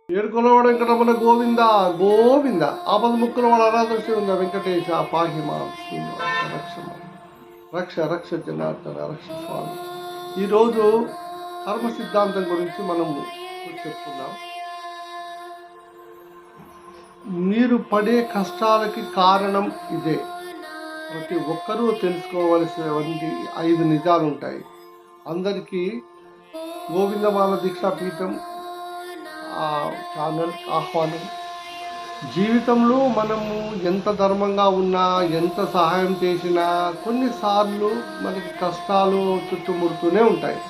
ఏడుకొలవాడ వెంకటరమణ గోవింద గోవింద ఆపద ముక్కుల వాడు అనాథ ఉందా వెంకటేశ పాహిమా శ్రీనివాస రక్షమ రక్ష రక్ష జనార్దన రక్ష స్వామి. ఈరోజు కర్మ సిద్ధాంతం గురించి మనము చెప్పుకుందాం. మీరు పడే కష్టాలకి కారణం ఇదే. ప్రతి ఒక్కరూ తెలుసుకోవలసినటువంటి 5 నిజాలు ఉంటాయి. అందరికీ గోవిందమాల దీక్షాపీఠం ఛానల్ ఆహ్వానం. జీవితంలో మనము ఎంత ధర్మంగా ఉన్నా, ఎంత సహాయం చేసినా కొన్నిసార్లు మనకి కష్టాలు చుట్టుముడుతూనే ఉంటాయి.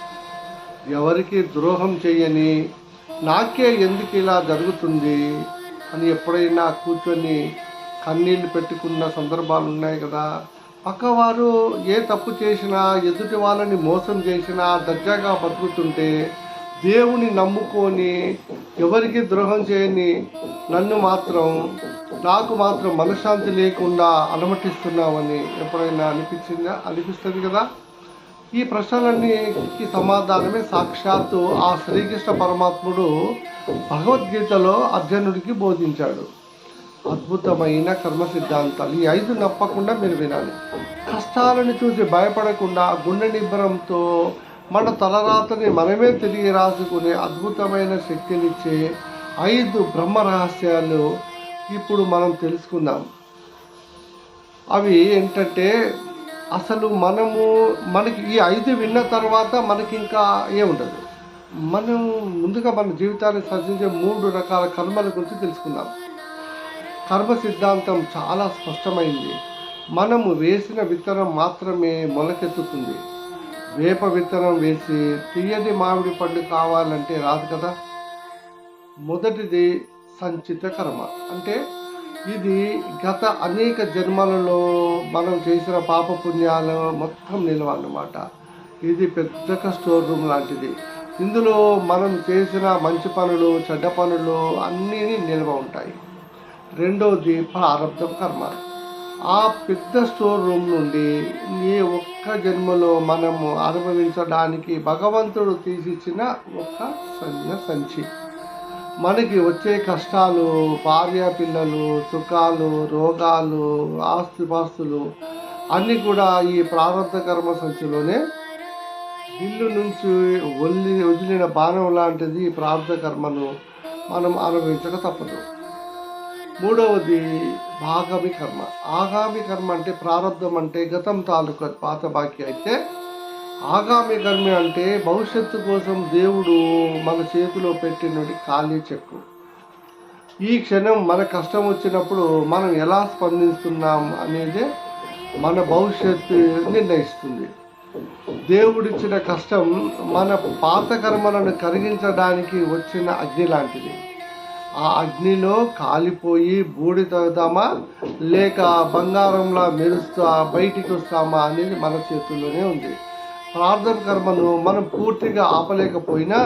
ఎవరికి ద్రోహం చేయని, నాకే ఎందుకు ఇలా జరుగుతుంది అని ఎప్పుడైనా కూర్చొని కన్నీళ్ళు పెట్టుకున్న సందర్భాలు ఉన్నాయి కదా. పక్కవారు ఏ తప్పు చేసినా, ఎదుటి వాళ్ళని మోసం చేసినా దర్జాగా బతుకుతుంటే, దేవుని నమ్ముకొని ఎవరికి ద్రోహం చేయని నాకు మాత్రం మనశ్శాంతి లేకుండా అలమటిస్తున్నామని ఎప్పుడైనా అనిపిస్తుంది కదా. ఈ ప్రశ్నలన్నిటికీ సమాధానమే సాక్షాత్తు ఆ శ్రీకృష్ణ పరమాత్ముడు భగవద్గీతలో అర్జునుడికి బోధించాడు. అద్భుతమైన కర్మ సిద్ధాంతాలు ఈ 5 నప్పకుండా మీరు వినాలి. కష్టాలను చూసి భయపడకుండా గుండె నిబ్బరంతో మన తలరాతని మనమే తిరిగి రాసుకునే అద్భుతమైన శక్తినిచ్చే 5 బ్రహ్మ రహస్యాలు ఇప్పుడు మనం తెలుసుకుందాం. అవి ఏంటంటే, అసలు మనకి ఈ 5 విన్న తర్వాత మనకి ఇంకా ఏముండదు. మనం ముందుగా మన జీవితాన్ని సృష్టించే 3 రకాల కర్మల గురించి తెలుసుకుందాం. కర్మ సిద్ధాంతం చాలా స్పష్టమైంది. మనము వేసిన విత్తనం మాత్రమే మొలకెత్తుతుంది. వేప విత్తనం వేసి తీయని మామిడి పండు కావాలంటే రాదు కదా. మొదటిది సంచిత కర్మ. అంటే ఇది గత అనేక జన్మలలో మనం చేసిన పాప పుణ్యాలు మొత్తం నిల్వ అన్నమాట. ఇది పెద్ద స్టోర్ రూమ్ లాంటిది. ఇందులో మనం చేసిన మంచి పనులు, చెడ్డ పనులు అన్నీ నిల్వ ఉంటాయి. రెండవది ప్రారబ్ధ కర్మ. ఆ పెద్ద స్టోర్ రూమ్ నుండి ఏ ఒక్క జన్మలో మనము అనుభవించడానికి భగవంతుడు తీసిచ్చిన ఒక సంచి. మనకి వచ్చే కష్టాలు, భార్య పిల్లలు, సుఖాలు, రోగాలు, ఆస్తిపాస్తులు అన్నీ కూడా ఈ ప్రారంభ కర్మ సంచిలోనే. ఇల్లు నుంచి వదిలిన బాణం లాంటిది ఈ ప్రారంభ కర్మను మనం అనుభవించక తప్పదు. మూడవది ఆగామి కర్మ. ఆగామి కర్మ అంటే ప్రారంధం అంటే గతం తాలూకు పాత బాకీ అయితే, ఆగామి కర్మ అంటే భవిష్యత్తు కోసం దేవుడు మన చేతిలో పెట్టినది ఖాళీ చెక్కు. ఈ క్షణం మన కష్టం వచ్చినప్పుడు మనం ఎలా స్పందిస్తున్నాం అనేది మన భవిష్యత్తు నిర్ణయిస్తుంది. దేవుడిచ్చిన కష్టం మన పాత కర్మలను కరిగించడానికి వచ్చిన అగ్ని లాంటిది. ఆ అగ్నిలో కాలిపోయి బూడిదవుతామా లేక బంగారంలా మెరుస్తా బయటికి వస్తామా అనేది మన చేతుల్లోనే ఉంది. ప్రార్థన కర్మను మనం పూర్తిగా ఆపలేకపోయినా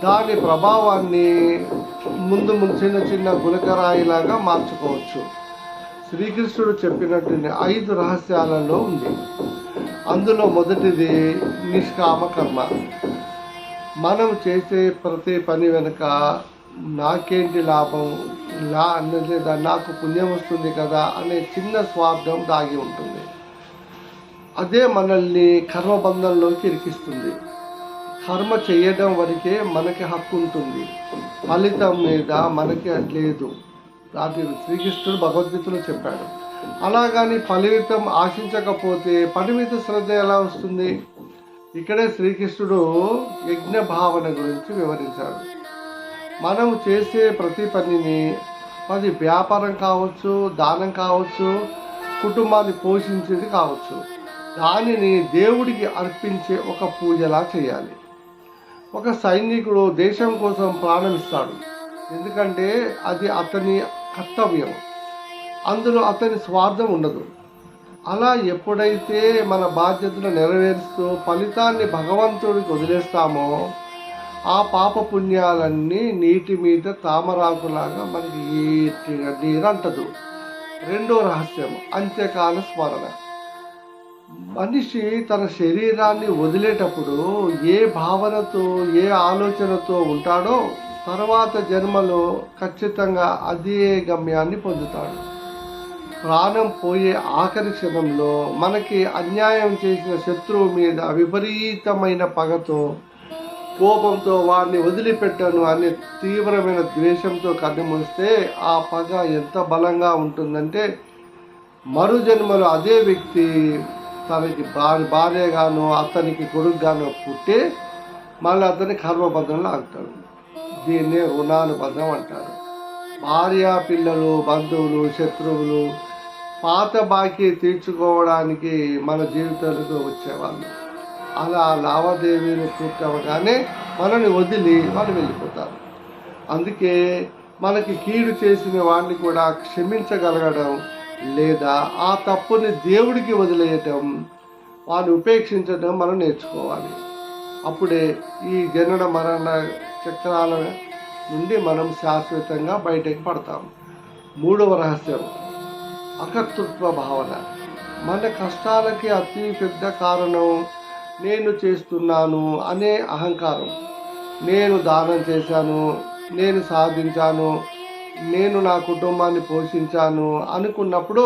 దాని ప్రభావాన్ని ముందు చిన్న చిన్న గులకరాయిలాగా మార్చుకోవచ్చు. శ్రీకృష్ణుడు చెప్పినట్టు 5 రహస్యాలలో ఉంది. అందులో మొదటిది నిష్కామ కర్మ. మనం చేసే ప్రతి పని వెనుక నాకేంటి లాభం, లేదా నాకు పుణ్యం వస్తుంది కదా అనే చిన్న స్వార్థం దాగి ఉంటుంది. అదే మనల్ని కర్మబంధంలోకి ఇరికిస్తుంది. కర్మ చేయడం వరకే మనకి హక్కు ఉంటుంది, ఫలితం మీద మనకి లేదు. అది శ్రీకృష్ణుడు భగవద్గీతలో చెప్పాడు. అలాగని ఫలితం ఆశించకపోతే పని మీద శ్రద్ధ ఎలా వస్తుంది? ఇక్కడే శ్రీకృష్ణుడు యజ్ఞ భావన గురించి వివరించాడు. మనం చేసే ప్రతి పనిని, అది వ్యాపారం కావచ్చు, దానం కావచ్చు, కుటుంబాన్ని పోషించేది కావచ్చు, దానిని దేవుడికి అర్పించే ఒక పూజలా చేయాలి. ఒక సైనికుడు దేశం కోసం ప్రాణం ఇస్తాడు, ఎందుకంటే అది అతని కర్తవ్యం. అందులో అతని స్వార్థం ఉండదు. అలా ఎప్పుడైతే మన బాధ్యతను నెరవేరుస్తూ ఫలితాన్ని భగవంతుడికి వదిలేస్తామో, ఆ పాప పుణ్యాలన్నీ నీటి మీద తామరాకులాగా మనకి నీరంటదు. రెండో రహస్యం అంత్యకాల స్మరణ. మనిషి తన శరీరాన్ని వదిలేటప్పుడు ఏ భావనతో, ఏ ఆలోచనతో ఉంటాడో తర్వాత జన్మలో ఖచ్చితంగా అదే గమ్యాన్ని పొందుతాడు. ప్రాణం పోయే ఆఖరి క్షణంలో మనకి అన్యాయం చేసిన శత్రువు మీద విపరీతమైన పగతో, కోపంతో వాడిని వదిలిపెట్టను అనే తీవ్రమైన ద్వేషంతో కన్నుమూస్తే ఆ పగ ఎంత బలంగా ఉంటుందంటే మరు జన్మలో అదే వ్యక్తి తనకి భార్యగానో అతనికి కొడుకుగానో పుట్టి మళ్ళీ అతని కర్మబంధంలో ఆగుతాడు. దీన్నే రుణానుబంధం అంటారు. భార్య, పిల్లలు, బంధువులు, శత్రువులు పాత బాకీ తీర్చుకోవడానికి మన జీవితాలకు వచ్చేవాళ్ళు. అలా లావాదేవీలు పూర్తవగానే మనల్ని వదిలి వాళ్ళు వెళ్ళిపోతారు. అందుకే మనకి కీడు చేసిన వాడిని కూడా క్షమించగలగడం లేదా ఆ తప్పుని దేవుడికి వదిలేయటం, వాడిని ఉపేక్షించడం మనం నేర్చుకోవాలి. అప్పుడే ఈ జనన మరణ చక్రాల నుండి మనం శాశ్వతంగా బయటకు పడతాం. మూడవ రహస్యం అకర్తృత్వ భావన. మన కష్టాలకి అతి పెద్ద కారణం నేను చేస్తున్నాను అనే అహంకారం. నేను దానం చేశాను, నేను సాధించాను, నేను నా కుటుంబాన్ని పోషించాను అనుకున్నప్పుడు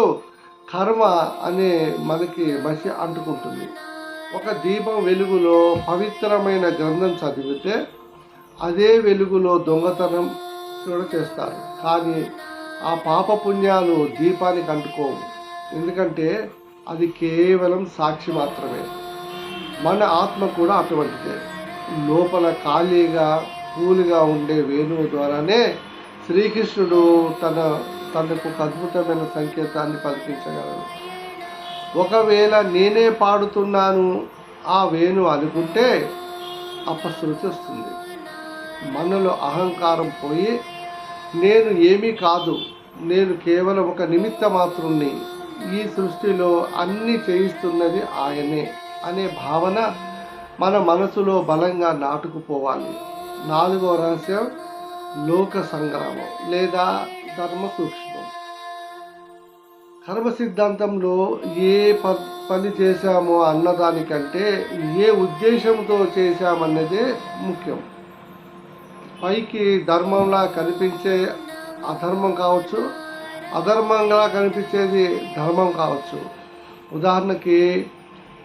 కర్మ అనే మనకి మసి అంటుకుంటుంది. ఒక దీపం వెలుగులో పవిత్రమైన గ్రంథం చదివితే అదే వెలుగులో దొంగతనం కూడా చేస్తారు. కానీ ఆ పాపపుణ్యాలు దీపానికి అంటుకోవు. ఎందుకంటే అది కేవలం సాక్షి మాత్రమే. మన ఆత్మ కూడా అటువంటిదే. లోపల ఖాళీగా కూలిగా ఉండే వేణువు ద్వారానే శ్రీకృష్ణుడు తనకు ఒక అద్భుతమైన సంకేతాన్ని పలికించగలడు. ఒకవేళ నేనే పాడుతున్నాను ఆ వేణు అనుకుంటే అపశృతి వస్తుంది. మనలో అహంకారం పోయి నేను ఏమీ కాదు, నేను కేవలం ఒక నిమిత్త మాత్రుణ్ణి, ఈ సృష్టిలో అన్నీ చేయిస్తున్నది ఆయనే అనే భావన మన మనసులో బలంగా నాటుకుపోవాలి. నాలుగవ రహస్యం లోక సంగ్రామం లేదా ధర్మ సూక్ష్మం. కర్మ సిద్ధాంతంలో ఏ పని చేశామో అన్నదానికంటే ఏ ఉద్దేశంతో చేశామన్నదే ముఖ్యం. పైకి ధర్మంలా కనిపించే అధర్మం కావచ్చు, అధర్మంగా కనిపించేది ధర్మం కావచ్చు. ఉదాహరణకి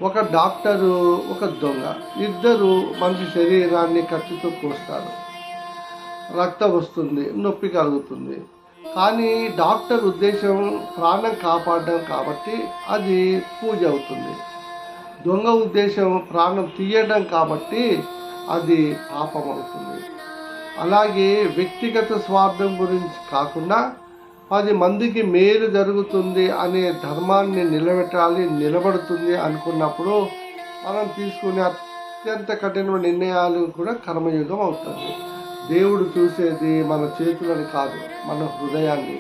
ఒక డాక్టరు, ఒక దొంగ ఇద్దరు మనిషి శరీరాన్ని కత్తితో కోస్తారు, రక్తం వస్తుంది, నొప్పి కలుగుతుంది. కానీ డాక్టర్ ఉద్దేశం ప్రాణం కాపాడడం కాబట్టి అది పూజ అవుతుంది. దొంగ ఉద్దేశం ప్రాణం తీయడం కాబట్టి అది పాపం అవుతుంది. అలాగే వ్యక్తిగత స్వార్థం గురించి కాకుండా 10 మందికి మేలు జరుగుతుంది అనే ధర్మాన్ని నిలబడుతుంది అనుకున్నప్పుడు మనం తీసుకునే అత్యంత కఠినమైన నిర్ణయాలు కూడా కర్మయుగం అవుతుంది. దేవుడు చూసేది మన చేతులని కాదు, మన హృదయాన్ని.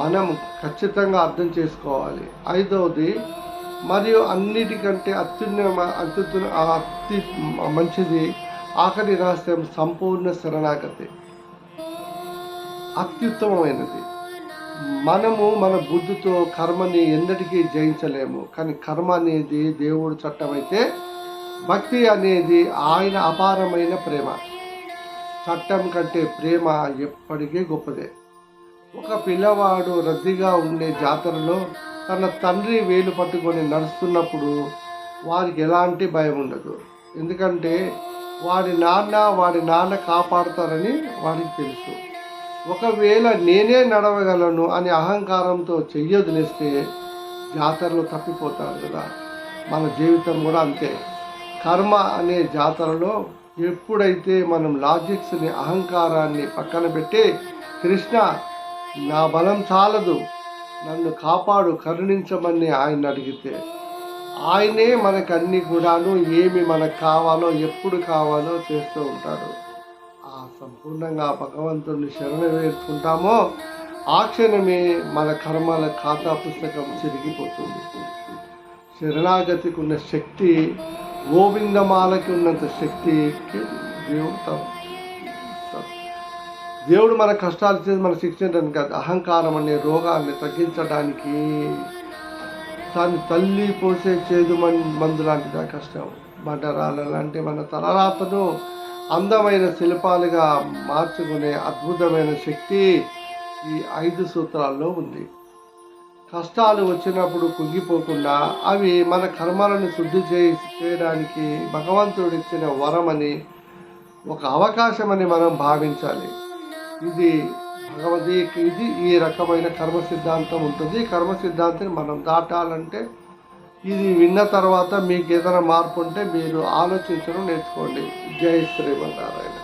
మనం ఖచ్చితంగా అర్థం చేసుకోవాలి. ఐదవది మరియు అన్నిటికంటే అతి మంచిది ఆఖరి రహస్యం సంపూర్ణ శరణాగతి. అత్యుత్తమమైనది. మనము మన బుద్ధితో కర్మని ఎన్నటికీ జయించలేము. కానీ కర్మ అనేది దేవుడు చట్టం అయితే భక్తి అనేది ఆయన అపారమైన ప్రేమ. చట్టం కంటే ప్రేమ ఎప్పటికీ గొప్పదే. ఒక పిల్లవాడు రద్దీగా ఉండే జాతరలో తన తండ్రి వేలు పట్టుకొని నడుస్తున్నప్పుడు వారికి ఎలాంటి భయం ఉండదు. ఎందుకంటే వాడి నాన్న కాపాడుతారని వాడికి తెలుసు. ఒకవేళ నేనే నడవగలను అనే అహంకారంతో చెయ్యొదిలేస్తే జాతరలో తప్పిపోతారు కదా. మన జీవితం కూడా అంతే. కర్మ అనే జాతరలో ఎప్పుడైతే మనం లాజిక్స్ని, అహంకారాన్ని పక్కన పెట్టి కృష్ణ నా బలం చాలదు, నన్ను కాపాడు, కరుణించమని ఆయన అడిగితే ఆయనే మనకన్నీ కూడాను ఏమి మనకు కావాలో, ఎప్పుడు కావాలో చేస్తూ ఉంటాడు. ఆ సంపూర్ణంగా భగవంతుడిని శరణ వేసుకుంటామో ఆ క్షణమే మన కర్మల ఖాతా పుస్తకం చిరిగిపోతుంది. శరణాగతికి ఉన్న శక్తి గోవిందమాలకి ఉన్నంత శక్తికి దేవుడు మన కష్టాలు చేసి మన శిక్షించడానికి కాదు, అహంకారం అనే రోగాన్ని తగ్గించడానికి. దాన్ని తల్లి పోసే చేదు మందు లాంటిది ఆ కష్టం. బండరాళ్ళ లాంటి మన తలరాతను అందమైన శిల్పాలుగా మార్చుకునే అద్భుతమైన శక్తి ఈ 5 సూత్రాల్లో ఉంది. కష్టాలు వచ్చినప్పుడు కుంగిపోకుండా అవి మన కర్మలను శుద్ధి చేయడానికి భగవంతుడిచ్చిన వరమని, ఒక అవకాశమని మనం భావించాలి. ఇది ఇది ఈ రకమైన కర్మ సిద్ధాంతం ఉంటుంది. కర్మ సిద్ధాంతాన్ని మనం దాటాలంటే ఇది విన్న తర్వాత మీకు ఏదైనా మార్పు ఉంటే మీరు ఆలోచించడం నేర్చుకోండి. జై శ్రీమన్నారాయణ.